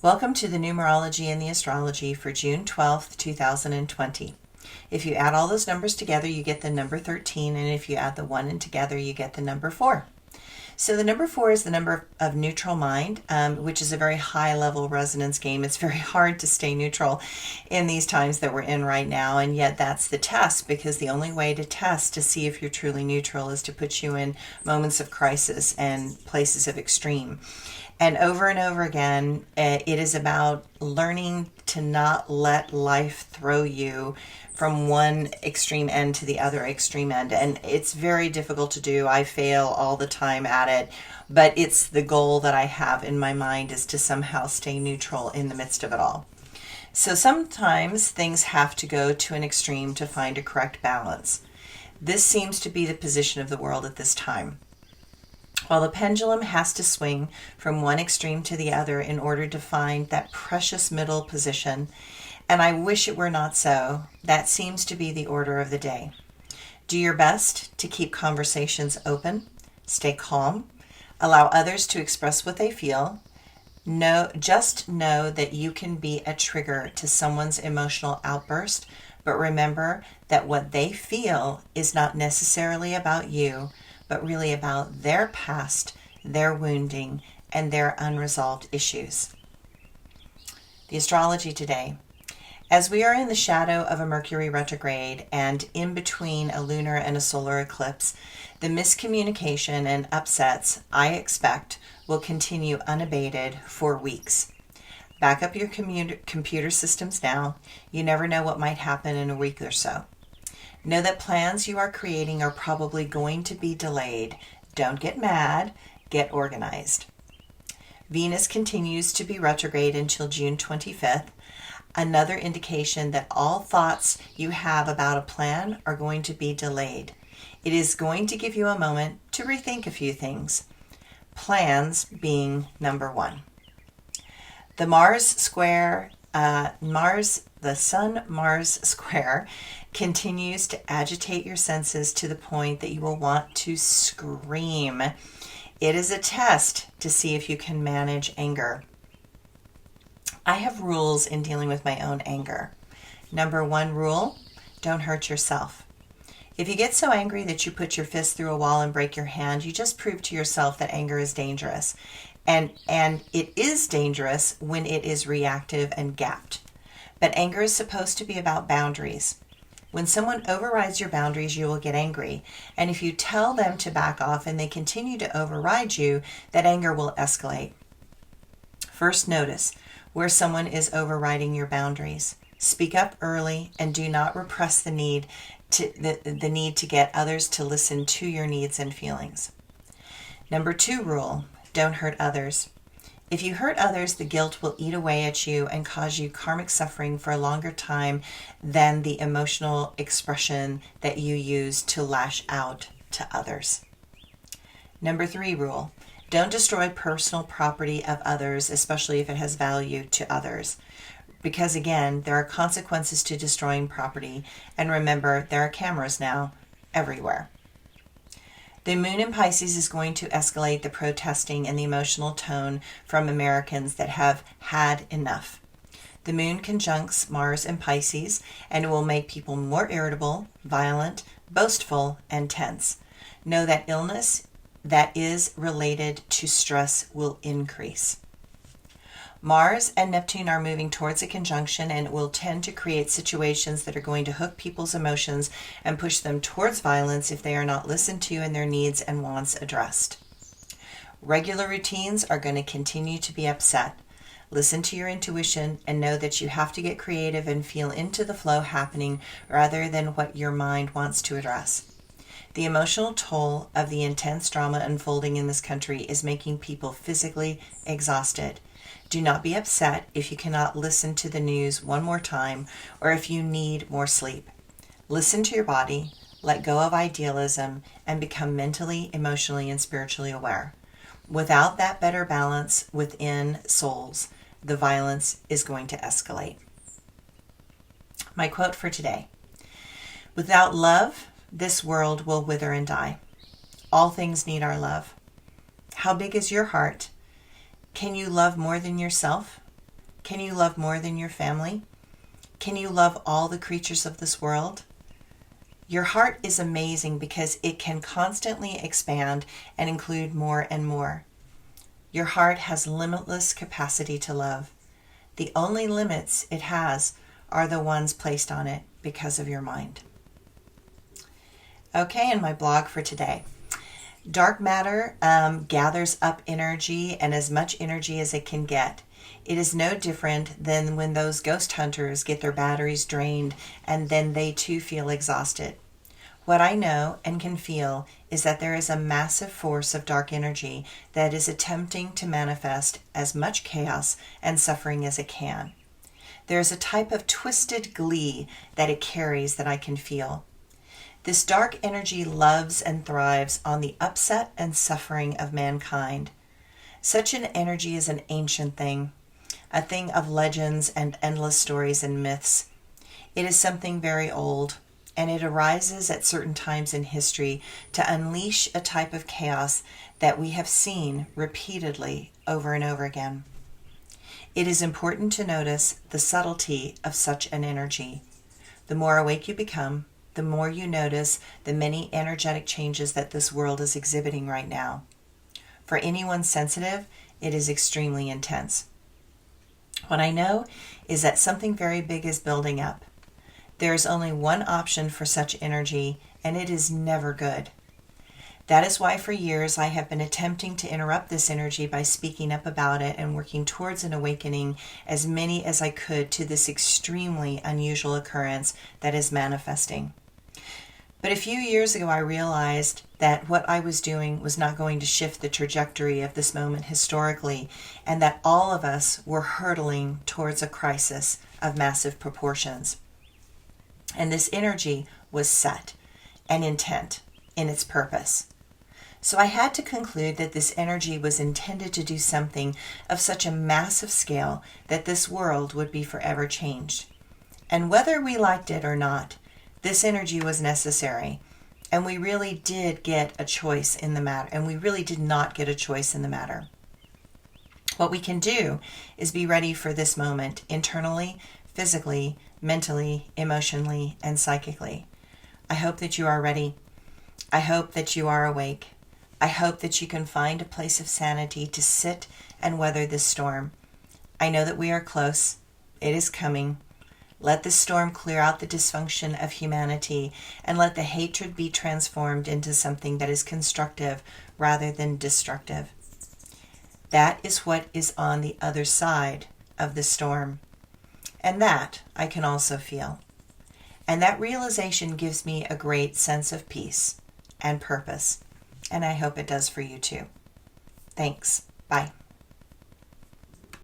Welcome to the Numerology and the Astrology for June 12th, 2020. If you add all those numbers together, you get the number 13, and if you add the 1 in together, you get the number 4. So the number 4 is the number of neutral mind, which is a very high-level resonance game. It's very hard to stay neutral in these times that we're in right now, and yet that's the test, because the only way to test to see if you're truly neutral is to put you in moments of crisis and places of extreme. And over again, it is about learning to not let life throw you from one extreme end to the other extreme end. And it's very difficult to do. I fail all the time at it. But it's the goal that I have in my mind, is to somehow stay neutral in the midst of it all. So sometimes things have to go to an extreme to find a correct balance. This seems to be the position of the world at this time. While the pendulum has to swing from one extreme to the other in order to find that precious middle position, and I wish it were not so, that seems to be the order of the day. Do your best to keep conversations open, stay calm, allow others to express what they feel. Just know that you can be a trigger to someone's emotional outburst, but remember that what they feel is not necessarily about you, but really about their past, their wounding, and their unresolved issues. The astrology today. As we are in the shadow of a Mercury retrograde and in between a lunar and a solar eclipse, the miscommunication and upsets, I expect, will continue unabated for weeks. Back up your computer systems now. You never know what might happen in a week or so. Know that plans you are creating are probably going to be delayed. Don't get mad, get organized. Venus continues to be retrograde until June 25th, another indication that all thoughts you have about a plan are going to be delayed. It is going to give you a moment to rethink a few things, plans being number 1. The Sun-Mars square continues to agitate your senses to the point that you will want to scream. It is a test to see if you can manage anger. I have rules in dealing with my own anger. Number 1 rule, don't hurt yourself. If you get so angry that you put your fist through a wall and break your hand, you just prove to yourself that anger is dangerous. And it is dangerous when it is reactive and gapped. But anger is supposed to be about boundaries. When someone overrides your boundaries, you will get angry. And if you tell them to back off and they continue to override you, that anger will escalate. First, notice where someone is overriding your boundaries. Speak up early and do not repress the need to get others to listen to your needs and feelings. Number 2 rule, don't hurt others. If you hurt others, the guilt will eat away at you and cause you karmic suffering for a longer time than the emotional expression that you use to lash out to others. Number 3 rule, don't destroy personal property of others, especially if it has value to others. Because again, there are consequences to destroying property. And remember, there are cameras now everywhere. The moon in Pisces is going to escalate the protesting and the emotional tone from Americans that have had enough. The moon conjuncts Mars in Pisces, and it will make people more irritable, violent, boastful, and tense. Know that illness that is related to stress will increase. Mars and Neptune are moving towards a conjunction, and it will tend to create situations that are going to hook people's emotions and push them towards violence if they are not listened to and their needs and wants addressed. Regular routines are going to continue to be upset. Listen to your intuition and know that you have to get creative and feel into the flow happening rather than what your mind wants to address. The emotional toll of the intense drama unfolding in this country is making people physically exhausted. Do not be upset if you cannot listen to the news one more time or if you need more sleep. Listen to your body, let go of idealism, and become mentally, emotionally, and spiritually aware. Without that better balance within souls, the violence is going to escalate. My quote for today: without love, this world will wither and die. All things need our love. How big is your heart? Can you love more than yourself? Can you love more than your family? Can you love all the creatures of this world? Your heart is amazing because it can constantly expand and include more and more. Your heart has limitless capacity to love. The only limits it has are the ones placed on it because of your mind. Okay, and my blog for today. Dark matter gathers up energy, and as much energy as it can get. It is no different than when those ghost hunters get their batteries drained and then they too feel exhausted. What I know and can feel is that there is a massive force of dark energy that is attempting to manifest as much chaos and suffering as it can. There is a type of twisted glee that it carries that I can feel. This dark energy loves and thrives on the upset and suffering of mankind. Such an energy is an ancient thing, a thing of legends and endless stories and myths. It is something very old, and it arises at certain times in history to unleash a type of chaos that we have seen repeatedly over and over again. It is important to notice the subtlety of such an energy. The more awake you become, the more you notice the many energetic changes that this world is exhibiting right now. For anyone sensitive, it is extremely intense. What I know is that something very big is building up. There is only one option for such energy, and it is never good. That is why for years I have been attempting to interrupt this energy by speaking up about it and working towards an awakening as many as I could to this extremely unusual occurrence that is manifesting. But a few years ago I realized that what I was doing was not going to shift the trajectory of this moment historically, and that all of us were hurtling towards a crisis of massive proportions. And this energy was set and intent in its purpose. So I had to conclude that this energy was intended to do something of such a massive scale that this world would be forever changed. And whether we liked it or not, this energy was necessary, and we really did get a choice in the matter, and we really did not get a choice in the matter. What we can do is be ready for this moment internally, physically, mentally, emotionally, and psychically. I hope that you are ready. I hope that you are awake. I hope that you can find a place of sanity to sit and weather this storm. I know that we are close. It is coming. Let this storm clear out the dysfunction of humanity, and let the hatred be transformed into something that is constructive rather than destructive. That is what is on the other side of the storm. And that I can also feel. And that realization gives me a great sense of peace and purpose. And I hope it does for you too. Thanks. Bye.